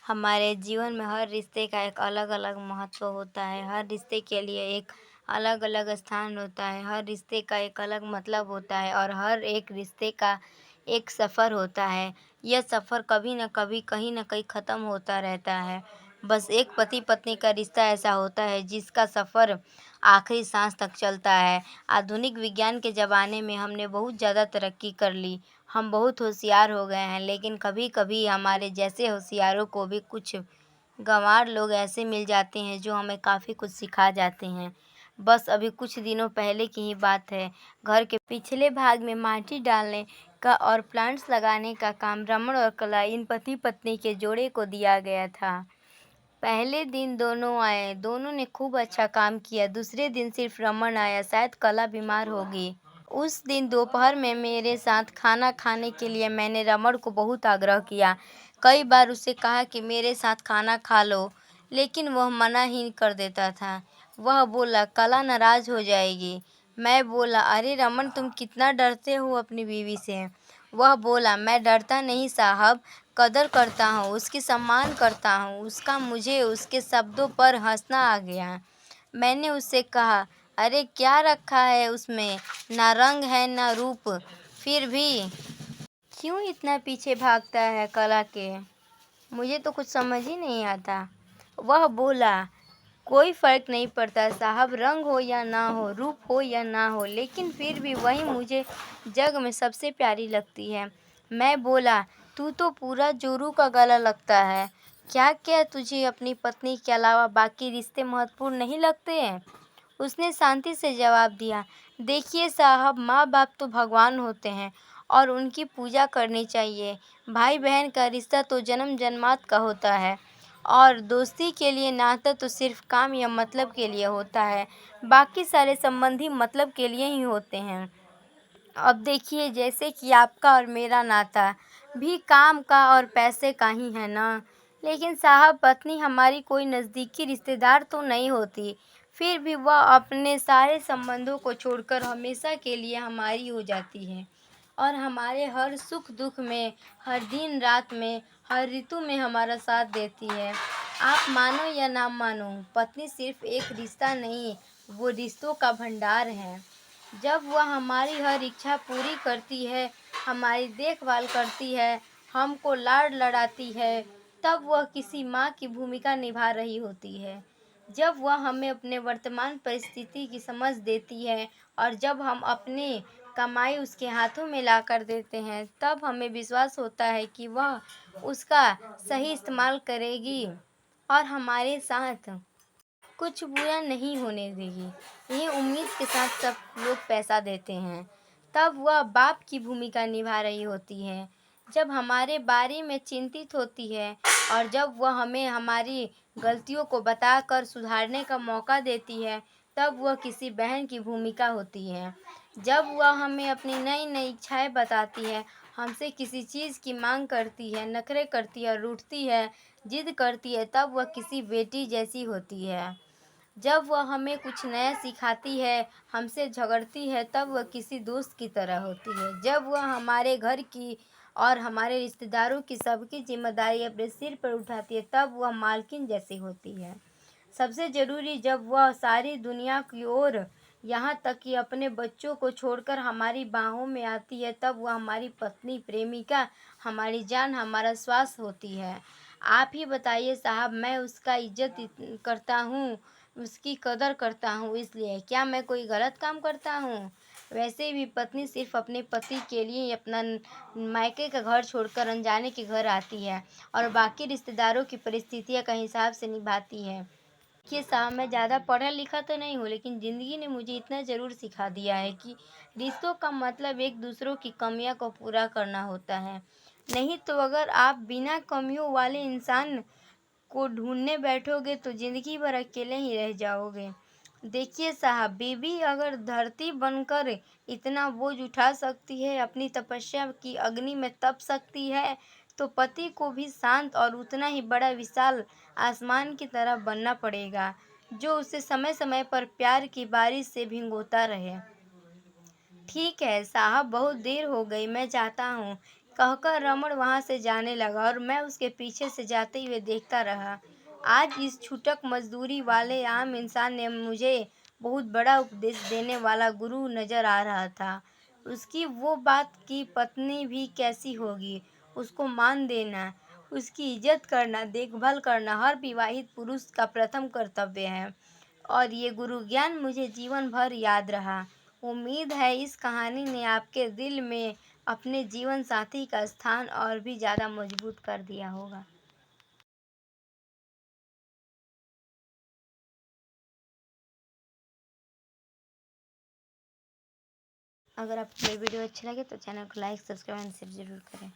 हमारे जीवन में हर रिश्ते का एक अलग अलग महत्व होता है। हर रिश्ते के लिए एक अलग अलग स्थान होता है। हर रिश्ते का एक अलग मतलब होता है और हर एक रिश्ते का एक सफ़र होता है। यह सफ़र कभी न कभी कहीं न कहीं ख़त्म होता रहता है। बस एक पति पत्नी का रिश्ता ऐसा होता है जिसका सफ़र आखिरी सांस तक चलता है। आधुनिक विज्ञान के ज़माने में हमने बहुत ज़्यादा तरक्की कर ली। हम बहुत होशियार हो गए हैं, लेकिन कभी-कभी हमारे जैसे होशियारों को भी कुछ गँवार लोग ऐसे मिल जाते हैं जो हमें काफ़ी कुछ सिखा जाते हैं। बस अभी कुछ दिनों पहले की ही बात है। घर के पिछले भाग में माटी डालने का और प्लांट्स लगाने का काम रमण और कला इन पति-पत्नी के जोड़े को दिया गया था। पहले दिन दोनों आए, दोनों ने खूब अच्छा काम किया। दूसरे दिन सिर्फ रमन आया, शायद कला बीमार होगी। उस दिन दोपहर में मेरे साथ खाना खाने के लिए मैंने रमन को बहुत आग्रह किया। कई बार उसे कहा कि मेरे साथ खाना खा लो, लेकिन वह मना ही कर देता था। वह बोला, कला नाराज़ हो जाएगी। मैं बोला, अरे रमन, तुम कितना डरते हो अपनी बीवी से। वह बोला, मैं डरता नहीं साहब, कदर करता हूँ, उसकी सम्मान करता हूँ। उसका मुझे उसके शब्दों पर हंसना आ गया। मैंने उससे कहा, अरे क्या रखा है उसमें, ना रंग है ना रूप, फिर भी क्यों इतना पीछे भागता है कला के। मुझे तो कुछ समझ ही नहीं आता। वह बोला, कोई फर्क नहीं पड़ता साहब, रंग हो या ना हो, रूप हो या ना हो, लेकिन फिर भी वही मुझे जग में सबसे प्यारी लगती है। मैं बोला, तू तो पूरा जोरू का गला लगता है। क्या तुझे अपनी पत्नी के अलावा बाकी रिश्ते महत्वपूर्ण नहीं लगते हैं? उसने शांति से जवाब दिया, देखिए साहब, माँ बाप तो भगवान होते हैं और उनकी पूजा करनी चाहिए। भाई बहन का रिश्ता तो जन्म जन्मात का होता है और दोस्ती के लिए नाता तो सिर्फ काम या मतलब के लिए होता है। बाकी सारे संबंधी मतलब के लिए ही होते हैं। अब देखिए, जैसे कि आपका और मेरा नाता भी काम का और पैसे का ही है ना। लेकिन साहब, पत्नी हमारी कोई नज़दीकी रिश्तेदार तो नहीं होती, फिर भी वह अपने सारे संबंधों को छोड़कर हमेशा के लिए हमारी हो जाती है और हमारे हर सुख दुख में, हर दिन रात में, हर ऋतु में हमारा साथ देती है। आप मानो या ना मानो, पत्नी सिर्फ एक रिश्ता नहीं, वो रिश्तों का भंडार है। जब वह हमारी हर इच्छा पूरी करती है, हमारी देखभाल करती है, हमको लाड लड़ाती है, तब वह किसी माँ की भूमिका निभा रही होती है। जब वह हमें अपने वर्तमान परिस्थिति की समझ देती है और जब हम अपनी कमाई उसके हाथों में ला कर देते हैं, तब हमें विश्वास होता है कि वह उसका सही इस्तेमाल करेगी और हमारे साथ कुछ बुरा नहीं होने देगी। यही उम्मीद के साथ सब लोग पैसा देते हैं। तब वह बाप की भूमिका निभा रही होती है। जब हमारे बारे में चिंतित होती है और जब वह हमें हमारी गलतियों को बताकर सुधारने का मौका देती है, तब वह किसी बहन की भूमिका होती है। जब वह हमें अपनी नई नई इच्छाएं बताती है, हमसे किसी चीज़ की मांग करती है, नखरे करती है, रूठती है, जिद करती है, तब वह किसी बेटी जैसी होती है। जब वह हमें कुछ नया सिखाती है, हमसे झगड़ती है, तब वह किसी दोस्त की तरह होती है। जब वह हमारे घर की और हमारे रिश्तेदारों की सबकी जिम्मेदारी अपने सिर पर उठाती है, तब वह मालकिन जैसी होती है। सबसे ज़रूरी, जब वह सारी दुनिया की ओर, यहाँ तक कि अपने बच्चों को छोड़कर हमारी बाहों में आती है, तब वह हमारी पत्नी, प्रेमिका, हमारी जान, हमारा श्वास होती है। आप ही बताइए साहब, मैं उसका इज्जत करता हूँ, उसकी कदर करता हूँ, इसलिए क्या मैं कोई गलत काम करता हूँ? वैसे भी पत्नी सिर्फ अपने पति के लिए ही अपना मायके का घर छोड़कर अनजाने के घर आती है और बाकी रिश्तेदारों की परिस्थितियों का हिसाब से निभाती है। देखिए साहब, मैं ज़्यादा पढ़ा लिखा तो नहीं हूँ, लेकिन ज़िंदगी ने मुझे इतना ज़रूर सिखा दिया है कि रिश्तों का मतलब एक दूसरों की कमियों को पूरा करना होता है। नहीं तो अगर आप बिना कमियों वाले इंसान को ढूंढने बैठोगे तो ज़िंदगी भर अकेले ही रह जाओगे। देखिए साहब, बीवी अगर धरती बनकर इतना बोझ उठा सकती है, अपनी तपस्या की अग्नि में तप सकती है, तो पति को भी शांत और उतना ही बड़ा विशाल आसमान की तरह बनना पड़ेगा, जो उसे समय समय पर प्यार की बारिश से भिगोता रहे। ठीक है साहब, बहुत देर हो गई, मैं चाहता हूँ कहकर रमण वहाँ से जाने लगा और मैं उसके पीछे से जाते हुए देखता रहा। आज इस छूटक मजदूरी वाले आम इंसान ने मुझे बहुत बड़ा उपदेश देने वाला गुरु नजर आ रहा था। उसकी वो बात कि पत्नी भी कैसी होगी, उसको मान देना, उसकी इज्जत करना, देखभाल करना हर विवाहित पुरुष का प्रथम कर्तव्य है। और ये गुरु ज्ञान मुझे जीवन भर याद रहा। उम्मीद है इस कहानी ने आपके दिल में अपने जीवन साथी का स्थान और भी ज़्यादा मजबूत कर दिया होगा। अगर आपको ये वीडियो अच्छा लगे तो चैनल को लाइक, सब्सक्राइब एंड शेयर ज़रूर करें।